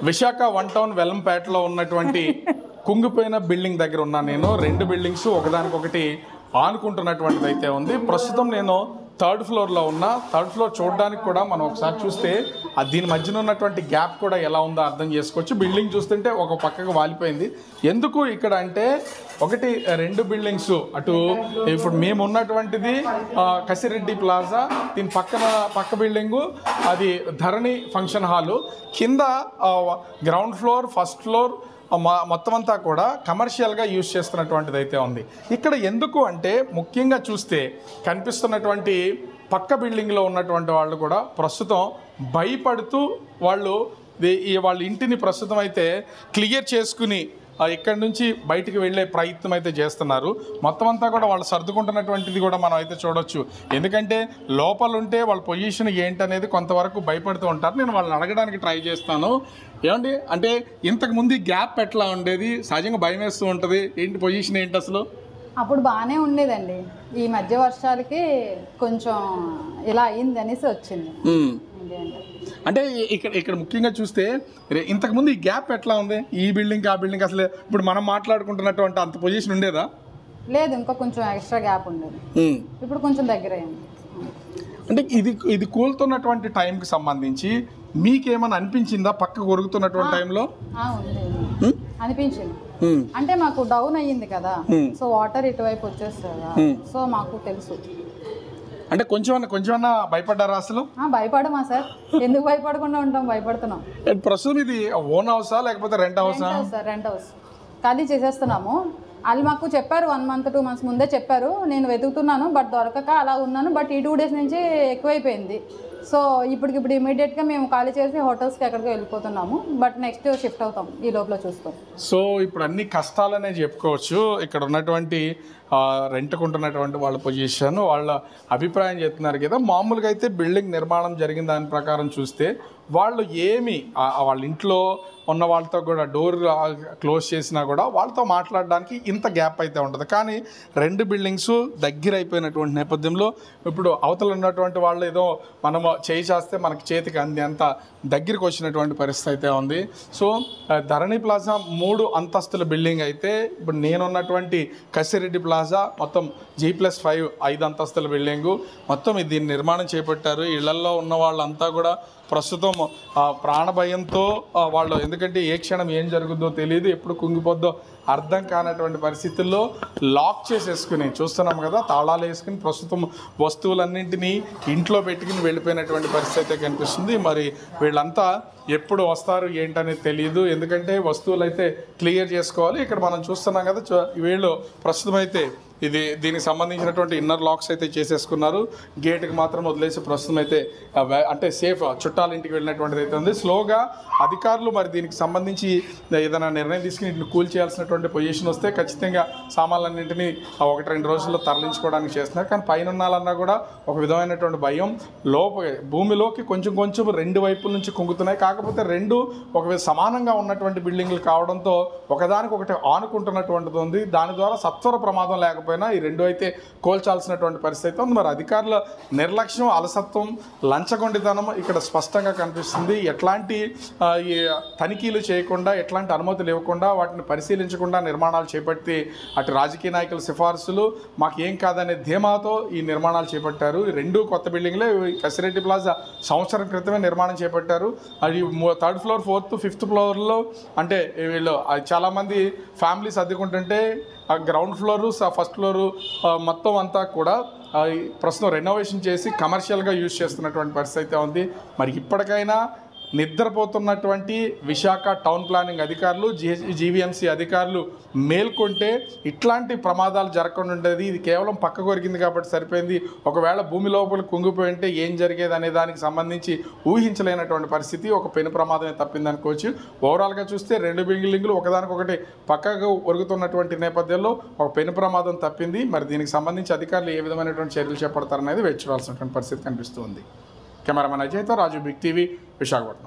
Visakha one town వెల్లంపేటలో ఉన్నటువంటి కుంగిపోయిన building దగ్గర ఉన్నాను నేను. రెండు బిల్డింగ్స్ ఒకదానికొకటి ఆనుకుంటున్నటువంటిది అయితే ఉంది. ప్రస్తుతం నేను థర్డ్ ఫ్లోర్లో ఉన్నా. థర్డ్ ఫ్లోర్ చూడడానికి కూడా మనం ఒకసారి చూస్తే దీని మధ్యన ఉన్నటువంటి గ్యాప్ కూడా ఎలా ఉందో అర్థం చేసుకోవచ్చు. బిల్డింగ్ చూస్తుంటే ఒక పక్కకు వాలిపోయింది. ఎందుకు ఇక్కడ అంటే ఒకటి రెండు బిల్డింగ్స్ అటు ఇప్పుడు మేము ఉన్నటువంటిది కసిరెడ్డి ప్లాజా, దీని పక్క బిల్డింగు అది ధరణి ఫంక్షన్ హాలు, కింద గ్రౌండ్ ఫ్లోర్ ఫస్ట్ ఫ్లోర్ మొత్తం అంతా కూడా కమర్షియల్గా యూజ్ చేస్తున్నటువంటిది అయితే ఉంది. ఇక్కడ ఎందుకు అంటే ముఖ్యంగా చూస్తే కనిపిస్తున్నటువంటి పక్క బిల్డింగ్లో ఉన్నటువంటి వాళ్ళు కూడా ప్రస్తుతం భయపడుతూ వాళ్ళ ఇంటిని ప్రస్తుతం అయితే క్లియర్ చేసుకుని ఇక్కడి నుంచి బయటికి వెళ్ళే ప్రయత్నం అయితే చేస్తున్నారు. మొత్తం అంతా కూడా వాళ్ళు సర్దుకుంటున్నటువంటిది కూడా మనం అయితే చూడొచ్చు. ఎందుకంటే లోపల ఉంటే వాళ్ళ పొజిషన్ ఏంటనేది కొంతవరకు భయపడుతూ ఉంటారు. నేను వాళ్ళని అడగడానికి ట్రై చేస్తాను. ఏమండి అంటే ఇంతకుముందు గ్యాప్ ఎట్లా ఉండేది? సహజంగా భయం వేస్తూ ఉంటుంది. ఏంటి పొజిషన్ ఏంటి అసలు? అప్పుడు బాగానే ఉండేదండి. ఈ మధ్య వర్షాలకి కొంచెం ఇలా అయింది అనేసి వచ్చింది. అంటే ఇక్కడ ముఖ్యంగా చూస్తే ఇంతకుముందు ఈ గ్యాప్ ఎట్లా ఉంది? ఈ బిల్డింగ్ ఆ బిల్డింగ్ అసలు ఇప్పుడు మనం మాట్లాడుకుంటున్నటువంటి అంత పొజిషన్ ఉండేదా? లేదు, ఇంకా కొంచెం ఎక్స్ట్రా గ్యాప్ ఉండేది. ఇప్పుడు కొంచెం దగ్గర అయింది. అంటే ఇది కూలుతున్నటువంటి టైంకి సంబంధించి మీకేమైనా అనిపించిందా? పక్క కొరుగుతున్నటువంటి టైంలో అనిపించింది. అంటే మాకు డౌన్ అయ్యింది కదా, సో వాటర్ ఇటువైపు వచ్చేస్తుంది. సో మాకు తెలుసు. అంటే కొంచెమన్నా భయపడ్డారా అసలు? భయపడమా సార్, ఎందుకు భయపడకుండా ఉంటాం? భయపడుతున్నాం. ప్రస్తుతం ఇది ఓన్ హౌసా లేకపోతే రెంట్ హౌసా? రెంట్ హౌస్ ఖాళీ చేసేస్తున్నాము. వాళ్ళు మాకు చెప్పారు 1 month 2 months ముందే చెప్పారు. నేను వెతుకుతున్నాను బట్ దొరకక అలా ఉన్నాను. బట్ ఈ 2 days నుంచి ఎక్కువైపోయింది. సో ఇప్పటికిప్పుడు ఇమీడియట్గా మేము ఖాళీ చేసి హోటల్స్కి ఎక్కడికి వెళ్ళిపోతున్నాము. బట్ నెక్స్ట్ షిఫ్ట్ అవుతాం ఈ లోపల చూస్తాం. సో ఇప్పుడు అన్ని కష్టాలనే చెప్పుకోవచ్చు. ఇక్కడ ఉన్నటువంటి రెంట్కుంటున్నటువంటి వాళ్ళ పొజిషన్, వాళ్ళ అభిప్రాయం చెప్తున్నారు కదా. మామూలుగా అయితే బిల్డింగ్ నిర్మాణం జరిగిన దాని ప్రకారం చూస్తే వాళ్ళు వాళ్ళ ఇంట్లో ఉన్న వాళ్ళతో కూడా డోర్ క్లోజ్ చేసినా కూడా వాళ్ళతో మాట్లాడడానికి ఇంత గ్యాప్ అయితే ఉంటుంది. కానీ రెండు బిల్డింగ్స్ దగ్గర అయిపోయినటువంటి నేపథ్యంలో ఇప్పుడు అవతల ఉన్నటువంటి వాళ్ళు ఏదో మనము చేయి చేస్తే మనకి చేతికి అంత దగ్గరికి వచ్చినటువంటి పరిస్థితి అయితే ఉంది. సో ధరణి ప్లాజా 3 అంతస్తుల బిల్డింగ్ అయితే ఇప్పుడు నేనున్నటువంటి కసిరెడ్డి ప్లాజా మొత్తం G+5 5 అంతస్తుల బిల్డింగు. మొత్తం దీన్ని నిర్మాణం చేపట్టారు. ఇళ్లల్లో ఉన్న వాళ్ళంతా కూడా ప్రస్తుతం ప్రాణభయంతో వాళ్ళు, ఎందుకంటే ఏ క్షణం ఏం జరుగుద్దో తెలియదు, ఎప్పుడు కుంగిపోద్దో అర్థం కానటువంటి పరిస్థితుల్లో లాక్ చేసేసుకుని చూస్తున్నాం కదా, తాళాలు వేసుకుని ప్రస్తుతం వస్తువులన్నింటినీ ఇంట్లో పెట్టుకుని వెళ్ళిపోయినటువంటి పరిస్థితి అయితే కనిపిస్తుంది. మరి వీళ్ళంతా ఎప్పుడు వస్తారు ఏంటనేది తెలియదు. ఎందుకంటే వస్తువులు అయితే క్లియర్ చేసుకోవాలి. ఇక్కడ మనం చూస్తున్నాం కదా, వీళ్ళు ప్రస్తుతం అయితే దీనికి సంబంధించినటువంటి ఇన్నర్ లాక్స్ అయితే చేసేసుకున్నారు. గేట్కి మాత్రం వదిలేసి ప్రస్తుతం అయితే అంటే సేఫ్ చుట్టాల ఇంటికి వెళ్ళినటువంటిది అయితే ఉంది. స్లోగా అధికారులు మరి దీనికి సంబంధించి ఏదైనా నిర్ణయం తీసుకుని ఇంటిని కూల్ చేయాల్సినటువంటి పొజిషన్ వస్తే ఖచ్చితంగా సామాన్లన్నింటినీ 1-2 రోజుల్లో తరలించుకోవడానికి చేస్తున్నారు. కానీ పైన ఉన్నాలన్నా కూడా ఒక విధమైనటువంటి భయం. భూమిలోకి కొంచెం రెండు వైపుల నుంచి కుంగుతున్నాయి. కాకపోతే రెండు ఒక సమానంగా ఉన్నటువంటి బిల్డింగ్లు కావడంతో ఒకదానికొకటి ఆనుకుంటున్నటువంటిది ఉంది. దాని ద్వారా సత్వర ప్రమాదం లేకపోయినా ఈ రెండు అయితే కోల్చాల్సినటువంటి పరిస్థితి ఉంది. మరి అధికారుల నిర్లక్ష్యం, అలసత్వం, లంచగొండితనం ఇక్కడ స్పష్టంగా కనిపిస్తుంది. ఎట్లాంటి తనిఖీలు చేయకుండా, ఎట్లాంటి అనుమతులు ఇవ్వకుండా, వాటిని పరిశీలించకుండా నిర్మాణాలు చేపట్టి అటు రాజకీయ నాయకుల సిఫార్సులు మాకు ఏం కాదనే ధీమాతో ఈ నిర్మాణాలు చేపట్టారు. ఈ 2 కొత్త బిల్డింగ్లే. కసిరెడ్డి ప్లాజా సంవత్సరం క్రితమే నిర్మాణం చేపట్టారు. అది 3rd floor 4th 5th ఫ్లోర్లో అంటే వీళ్ళు చాలామంది ఫ్యామిలీస్ అద్దెకుంటుంటే గ్రౌండ్ ఫ్లోరు ఫస్ట్ ఫ్లోరు మొత్తం అంతా కూడా ప్రస్తుతం రెనోవేషన్ చేసి కమర్షియల్గా యూజ్ చేస్తున్నటువంటి పరిస్థితి అయితే ఉంది. మరి ఇప్పటికైనా నిద్రపోతున్నటువంటి విశాఖ టౌన్ ప్లానింగ్ అధికారులు, జీవీఎంసీ అధికారులు మేల్కొంటే ఇట్లాంటి ప్రమాదాలు జరగకుండా ఉండేది. ఇది కేవలం పక్క కొరికింది కాబట్టి సరిపోయింది. ఒకవేళ భూమి లోపల కుంగిపోయి ఉంటే ఏం జరిగేది అనే దానికి సంబంధించి ఊహించలేనటువంటి పరిస్థితి. ఒక పెను ప్రమాదమే తప్పింది అనుకోవచ్చు. ఓవరాల్గా చూస్తే 2 బిల్డింగ్లు ఒకదానికొకటి పక్కకు ఒరుగుతున్నటువంటి నేపథ్యంలో ఒక పెను ప్రమాదం తప్పింది. మరి దీనికి సంబంధించి అధికారులు ఏ విధమైనటువంటి చర్యలు చేపడతారనేది వేచి చూడాల్సినటువంటి పరిస్థితి కనిపిస్తుంది. కెమెరామెన్ అజయ్తో రాజు, బిగ్ టీవీ, విశాఖపట్నం.